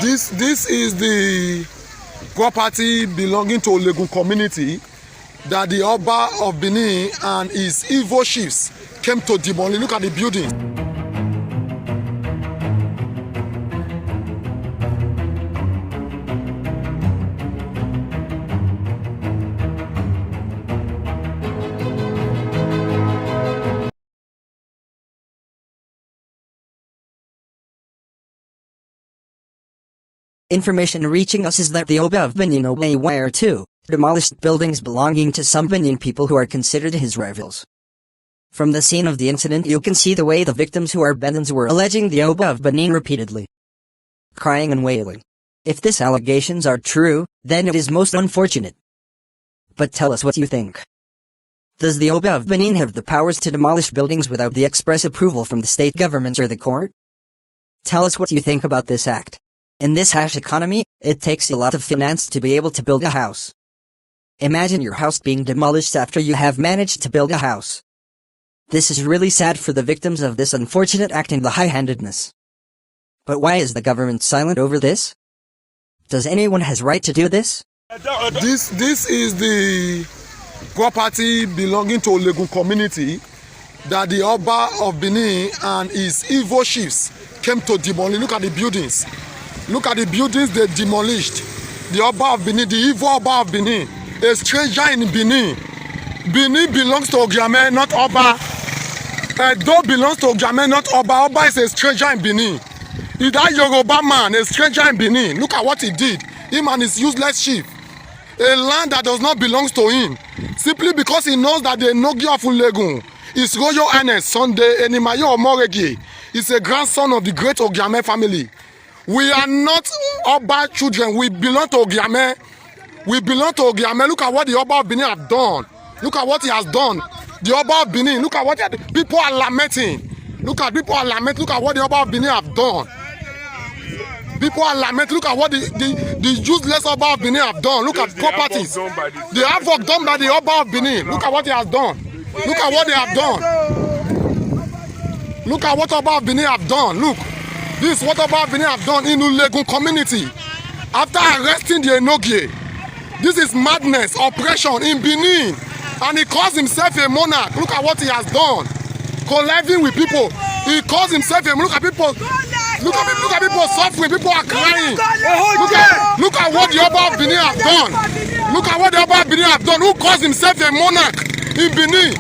This is the property belonging to Ulegun community that the Oba of Benin and his evil chiefs came to demolish. Look at the building. Information reaching us is that the Oba of Benin Ewuare too demolished buildings belonging to some Benin people who are considered his rivals. From the scene of the incident you can see the way the victims who are Benins were alleging the Oba of Benin repeatedly, crying and wailing. If these allegations are true, then it is most unfortunate. But tell us what you think. Does the Oba of Benin have the powers to demolish buildings without the express approval from the state government or the court? Tell us what you think about this act. In this harsh economy, it takes a lot of finance to be able to build a house. Imagine your house being demolished after you have managed to build a house. This is really sad for the victims of this unfortunate act and the high-handedness. But why is the government silent over this? Does anyone has right to do this? This is the property belonging to Ulegun community that the Oba of Benin and his evil chiefs came to demolish. Look at the buildings. Look at the buildings they demolished. The Oba of Benin, the evil Oba of Benin, a stranger in Benin. Benin belongs to Ogiamien, not Oba. Edo belongs to Ogiamien, not Oba. Oba is a stranger in Benin. Is that Yoruba man, a stranger in Benin? Look at what he did. Him and his useless chief. A land that does not belong to him. Simply because he knows that the Nogi of Ulegun, His Royal Highness Sunday Enimayo Omoregi, is a grandson of the great Ogiamien family. We are not Oba children. We belong to Ogiamien. We belong to Ogiamien. Look at what the Oba of Benin have done. Look at what he has done. The Oba of Benin. Look at what people are lamenting. Look at people are lamenting. Look at what the Oba of Benin have done. People are lamenting. Look at what the useless Oba of Benin have done. Look at properties. The havoc done by the Oba of Benin. Look at what he has done. Look at what they have done. Look at what Oba of Benin have done. Look. This is what Oba of Benin have done in Ulegun community. After arresting the Enogie, this is madness, oppression in Benin. And he calls himself a monarch. Look at what he has done. Collabing with people. He calls himself a monarch. Look at people. Look at people suffering. People are crying. Look at what the Oba of Benin have done. Look at what the Oba of Benin have done. Who calls himself a monarch in Benin?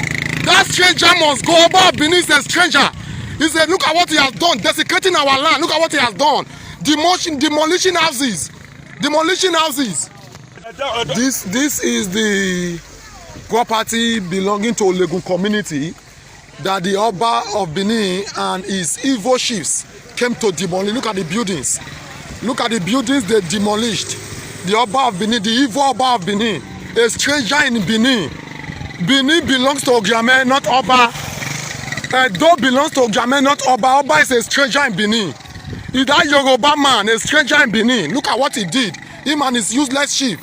That stranger must go. Oba of Benin is a stranger. He said, look at what he has done, desecrating our land. Look at what he has done. Demolishing houses. Demolishing houses. This is the property belonging to Ulegun community that the Oba of Benin and his evil chiefs came to demolish. Look at the buildings. Look at the buildings they demolished. The Oba of Benin, the evil Oba of Benin, a stranger in Benin. Benin belongs to Ogiamien, not Oba. Edo belongs to Ogiamien, not Oba. Oba is a stranger in Benin. Is that Yoruba man, a stranger in Benin? Look at what he did. Him and his useless chief.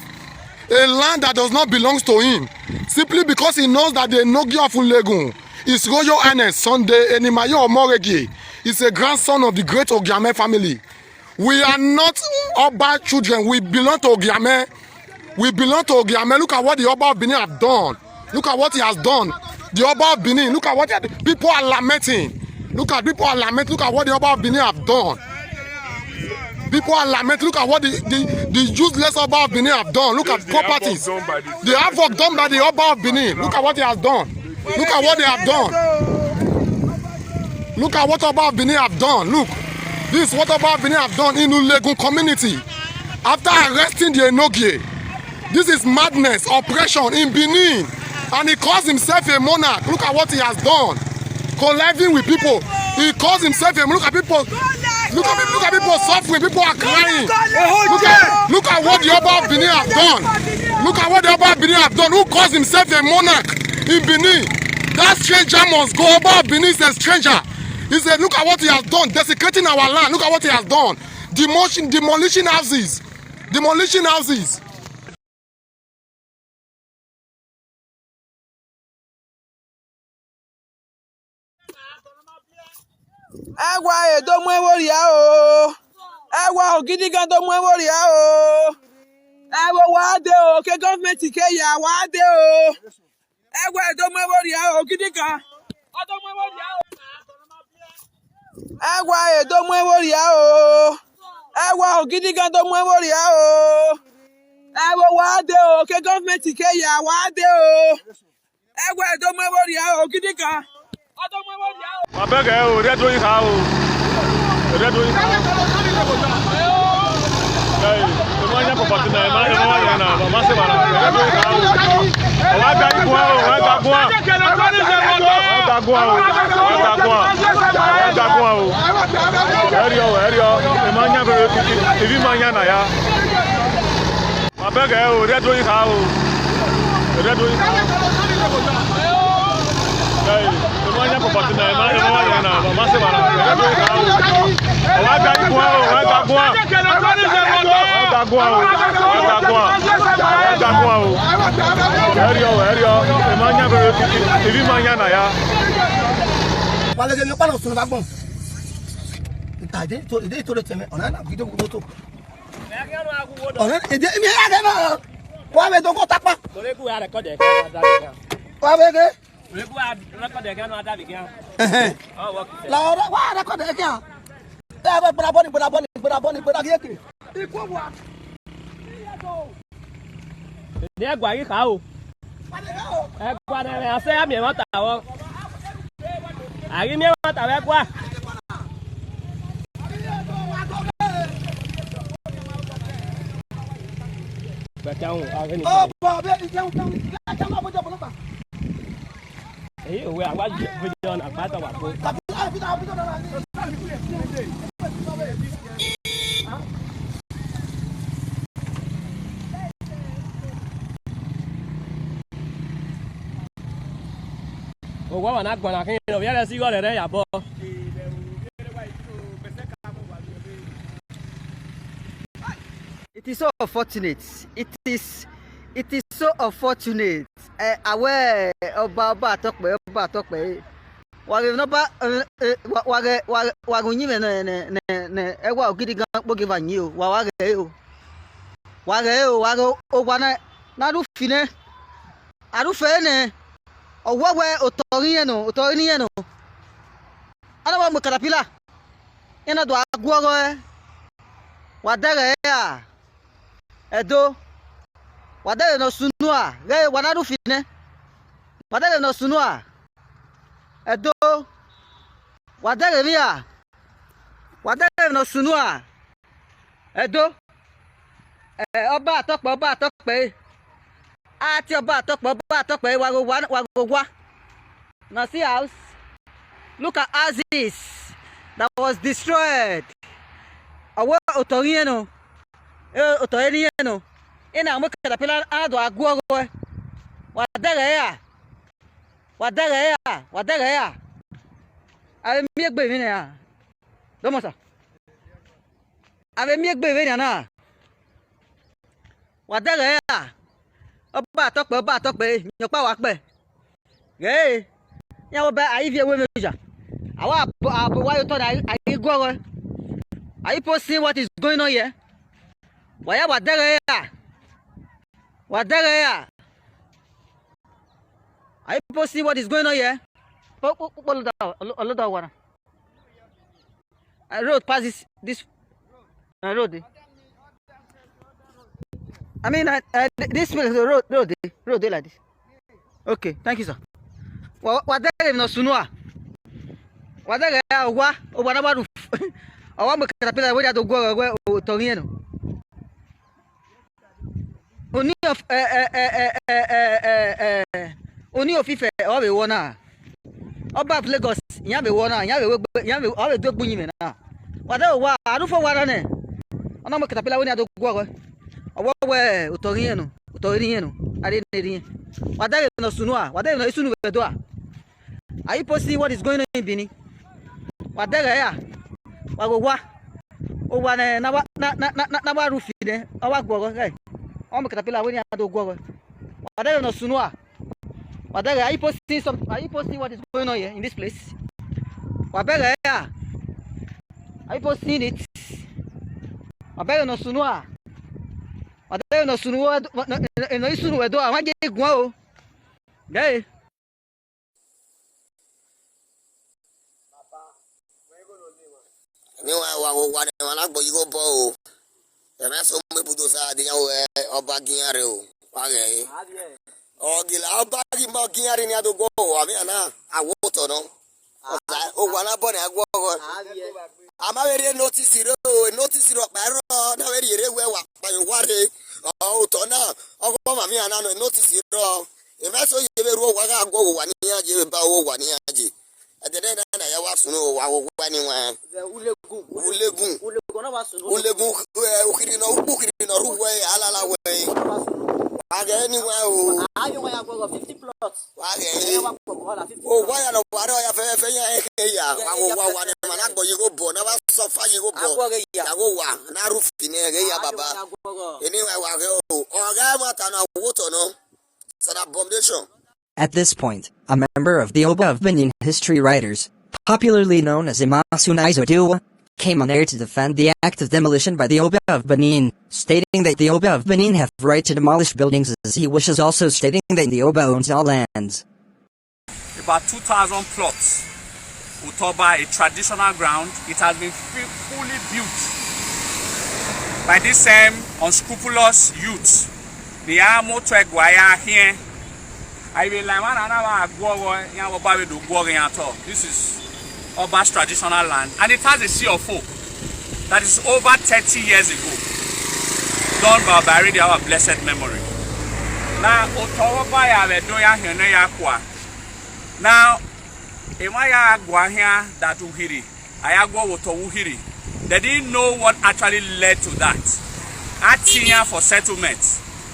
A land that does not belong to him. Simply because he knows that the Nogi of Ulegun, His Royal Highness Sunday Enimayo Omoregi, is a grandson of the great Ogiamien family. We are not Oba children. We belong to Ogiamien. We belong to Ogiamien. Look at what the Oba of Benin have done. Look at what he has done. The Oba of Benin, look at what people are lamenting. Look at people are lamenting. Look at what the Oba of Benin have done. People are lamenting. Look at what the useless Oba of Benin have done. Look at properties. The havoc done by the Oba of Benin. Look at what he has done. Look at what they have done. Look at what Oba of Benin have done. Look. This is what Oba of Benin have done in Ulegun community. After arresting the Enogie. This is madness, oppression in Benin. And he calls himself a monarch. Look at what he has done. Collabing with people. He calls himself a monarch. Look at people. Look at people suffering. People are crying. Look at what the Oba of Benin have done. Look at what the Oba of Benin have done. Who calls himself a monarch in Benin? That stranger must go. Oba of Benin is a stranger. He said, look at what he has done, desecrating our land. Look at what he has done. Demolishing houses. Demolishing houses. Agua edo mwe woria o. Ewa ogidi gan to mu ewori ya o. Ewa wa de o ke government ke ya wa de o. Ewa do mu ewori ya o ogidi gan. O do mu ewori ya o. Ewa do mu ewori ya o. Ewa ogidi gan to mu ewori ya o. Ewa wa de o ke government ke ya wa de o. Ewa do mu ewori ya o ogidi gan. O do mu ewori ya o. Abege o re do yin ha o. Re do yin ha. Hey, mo nya papa ti na ma ya na ma se bara. Re do yin ha o. Wa ga ibu o, wa ga gun a. Wa ga gun a o. Wa ga gun a. Wa ga gun a o. Eri o. E ma nya be ti ma nya na ya. Abege o re do yin ha o. Re do yin ha. Hey, mo nya papa ti na ma ya na ma se bara. Re do yin ha o. Wa ga ibu o, wa ga gun a. Emanya be TV manya na ya. Wale le pa no sun ba gbon. Ta de to le teme ona na video ko to. Ona e de mi ya de ma. Wa be to ko tapa. Kole ku ya record e ka da bi kan. Wa be ke. Kole ku ya record e ka no da bi kan. Oh, work. La ora wa record e kan. Ta ba bra ke. Iko wa. Ni agwa yi ka o. Egwa na le ase ami mata wo. Ari mi mata we gwa. Ba taun ari ni. Oh, ba be di jẹun jẹun ma bo jo bolopa. Eyi owe awa video na pata wa ko. O wa na gbona kin no ya le si go le ya bo. It is so unfortunate. It is so unfortunate. Awe Oba Tokpe. Wage no ba wage nyime ne ewa ogidi gan gbogi vanyi o. Wage o wana na du fine. Adu fe ne owewe otori yen no. Ana wa mo katapila. Ina do agworo wadere ya. Edo wadere no sunua re wanadu fine wadere no sunua edo wadere mia wadere no sunua edo Oba Tokpe ati Oba Tokpe wa na see house. Look at houses that was destroyed. Awe otorieno otorieno ina mo katapila ado agworo wadere ya ave mi egbe mi na domo sa ave mi egbe mi na wadere ya Oba Tokpe nyopa wa pe ya wo ba ayi vie we meja awa abo wa yo to na ayi gworo. Are you posting what is going on here? Why wadere ya? Are you posting what is going on here? I road past this road. I mean this way road like this. Okay, thank you sir. Wadere no sunua. Wadere ya owa na ba roof. Awa mo katapila we do go otorieno. Oni of Ife o be wona. Oba of Lagos yan be wona, yan be o be do gbunyin me na. Wa da wa arufo wa na. Ona mo katapila we do go owo we otorieno are ne rin. Wa da no sunua, wa da no isunu be do a. Are you posting what is going on in Benin? Wa da ya wa na wa rufi de awa gwogo o mo katapila we ni ado gwogo wadere no sunua wadere are you posting what is going on here in this place wabere ya are you posting it Abe no sunua. Ade no sunua no isunu edo a waje egun o. Gay. Ni wa na gbo yi go bo o. E na so me bulldozer de yan Oba Giare o. Wa ge. Ogila Oba Giare ni adogo o ami ana awoto no. O wa na bo ni agwo go. Ama we notice ro pa ro na we re we wa pa Ewuare. O to na ogo ma mi ana no notice ro. E ma so ye be ro wa ga agwo wa ni aje ba o wa ni aje. Adede na ya wa sunu wa wo ni wa. Ulegun na wa sunu. Ulegun ukiri no ruwe alala we. Aga ni wa o. Ayo wa ya go 50 plots. Wa ge. O wa ya no wa ya fe ya. Wa ni ma na gbo yi go bo na wa so fa yi go bo. Ya go wa na roof ni ge ya baba. Eni wa ge o. Oga ma ta na wo to no. Sana abomination. At this point, a member of the Oba of Benin history writers, popularly known as Imasunaizoduwa, came on air to defend the act of demolition by the Oba of Benin, stating that the Oba of Benin have the right to demolish buildings as he wishes, also stating that the Oba owns all lands. About 2,000 plots. Utoba, a traditional ground, it has been fully built by this same unscrupulous youth. The Amo to Ewuare here. I will This is Oba's traditional land, and it has a sea of folk that is over 30 years ago, done by already our blessed memory. Now, now, Emaya Guahia that Uhiri, Ayagwa Woto Uhiri, they didn't know what actually led to that. Atinya for settlement,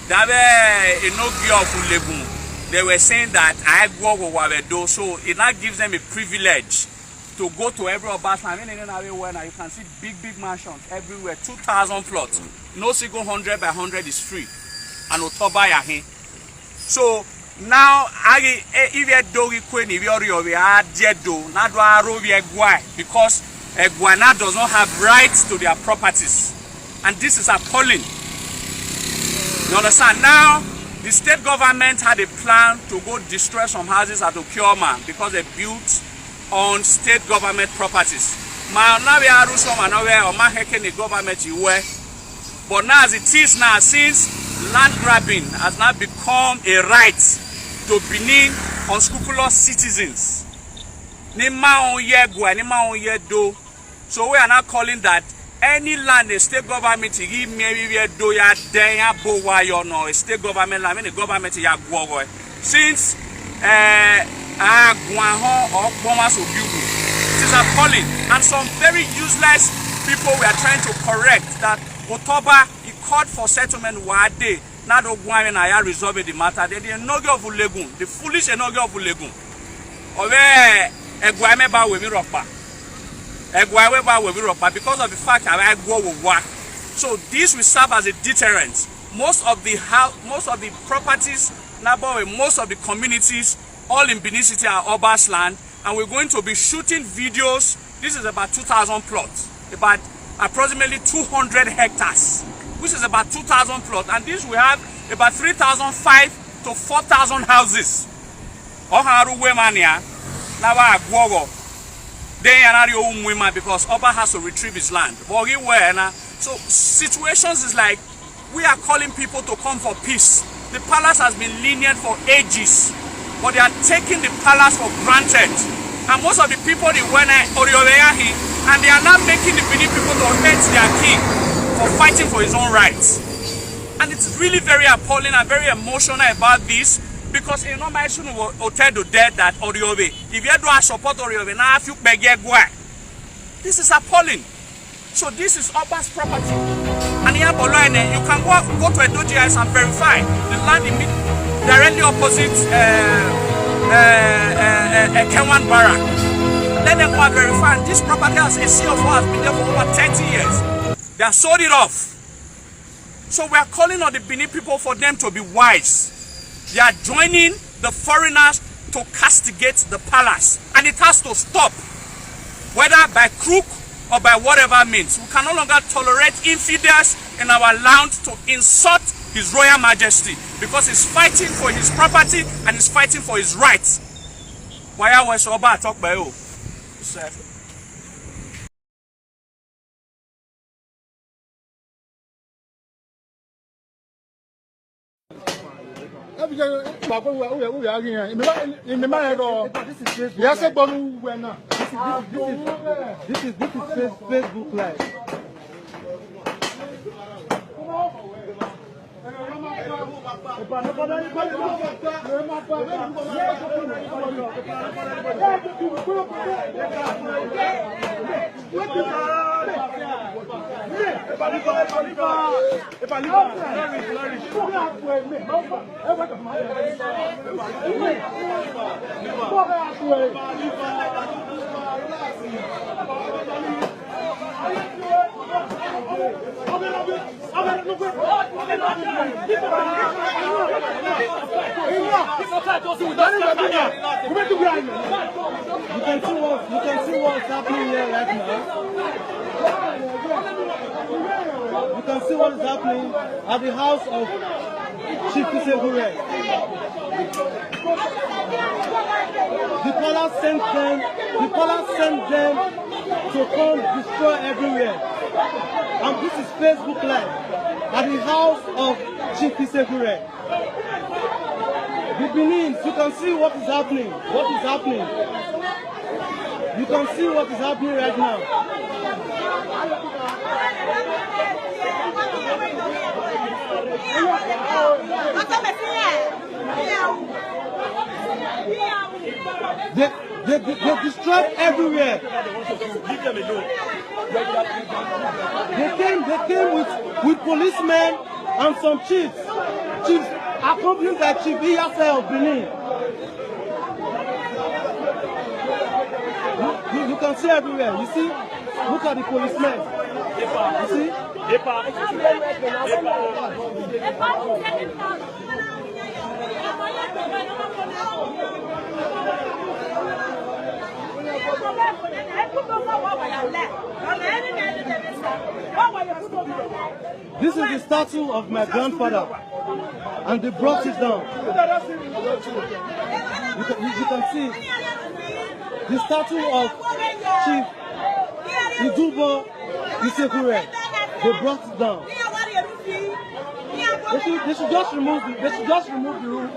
Dabe Enogi of Ulegun. They were saying that I go over so it now gives them a privilege to go to every Oba's land. You can see big mansions everywhere, 2,000 plots. No single 100 by 100 is free. And Otoba yahin. So now if you do because Ewuare does not have rights to their properties. And this is appalling. You understand? Now the state government had a plan to go destroy some houses at Ogiamien because they built on state government properties. But now as it is now, since land grabbing has now become a right to Benin unscrupulous citizens, so we are now calling that any land a state government give maybe do ya denya bowa yo no a state government land the government ya gwo since agwaho or bomas obiugu. It is appalling, and some very useless people we are trying to correct that Otoba he called for settlement wade now do Ogiamien aya resolve the matter. They the Enogi of Ulegun, the foolish Enogi of Ulegun ove Ewuare ba we mi ropa because of the fact that I go with work. So this will serve as a deterrent. Most of the properties, most of the communities, all in Benin City are Oba's land, and we're going to be shooting videos. This is about 2,000 plots, about approximately 200 hectares, which is about 2,000 plots, and this we have about 3,500 to 4,000 houses. Because Oba has to retrieve his land. So situations is like we are calling people to come for peace. The palace has been lenient for ages, but they are taking the palace for granted. And most of the people they went and they are not making the Benin people to hate their king for fighting for his own rights. And it's really very appalling and very emotional about this. Because you know my son will tell the dead that Oriobe, if you do support Oriobe, now if you beg this is appalling. So this is Oba's property. And here you can go to a GIS and verify the land directly opposite Kenwan Barrack. Let them go and verify. And this property has a CO4 has been there for over 30 years. They have sold it off. So we are calling on the Benin people for them to be wise. They are joining the foreigners to castigate the palace, and it has to stop, whether by crook or by whatever means. We can no longer tolerate infidels in our land to insult His Royal Majesty because he's fighting for his property and he's fighting for his rights. Why are we so about talk by you? This is Facebook Live. You can see what's happening here right now. You can see what is happening at the house of Chief Ewuare. The palace sent them to come destroy everywhere. And this is Facebook Live at the house of Chief Ewuare. The Benins, you can see what is happening. What is happening? You can see what is happening right now. They destroyed everywhere. They came with policemen and some chiefs accompanied by Chief Ewuare of Benin. You can see everywhere. You see? Look at the policemen. You see? This is the statue of my grandfather, and they brought it down. You can see the statue of Chief Ewuare. They brought it down. They should just remove the roof.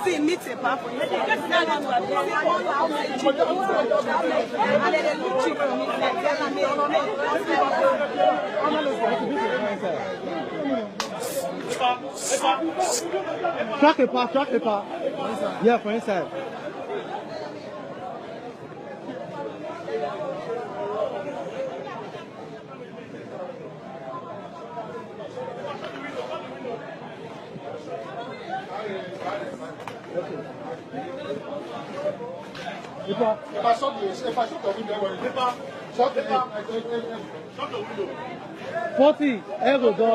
See, meet a papa. Track a part. Yeah, for inside. If I shut the window, shut the window. 40, ever go.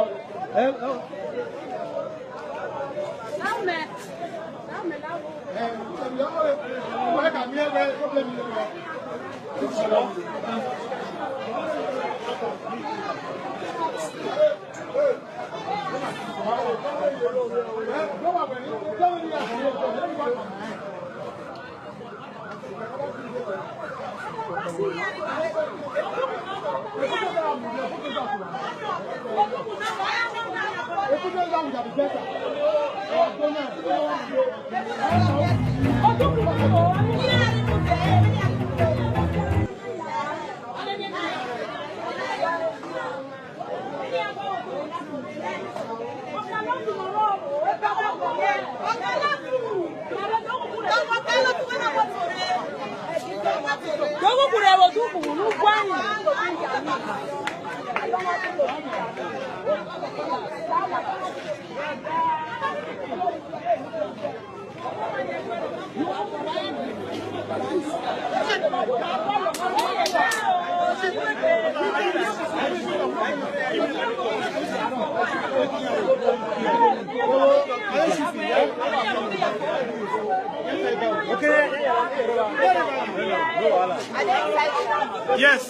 Yes,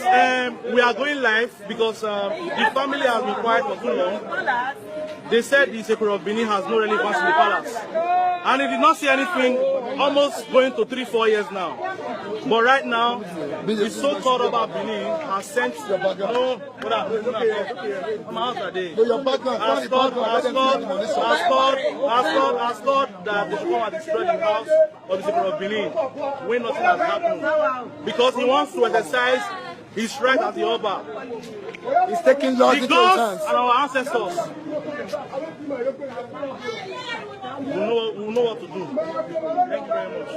we are going live because the family has been quiet for too long. They said the Oba of Benin has no relevance in the palace. And they did not see anything almost going to 3-4 years now. But right now, the so-called Oba of Benin has sent has called that they should come and destroy the house of the Oba of Benin when nothing has happened. Because he wants to exercise his right as the Oba. He's taking laws into his hands. And our ancestors will know what to do. Thank you very much.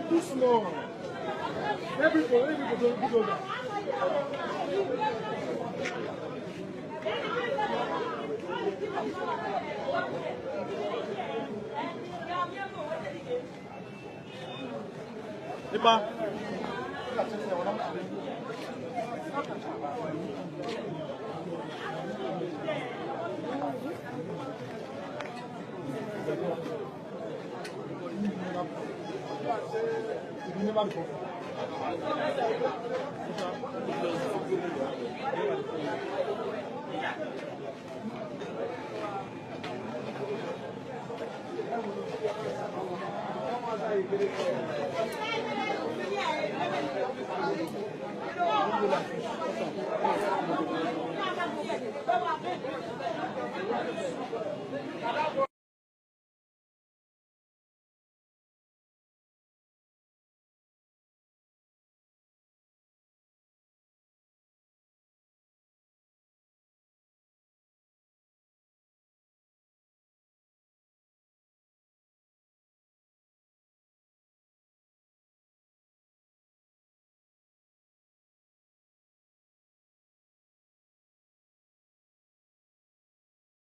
Too small. Everybody bulldozer.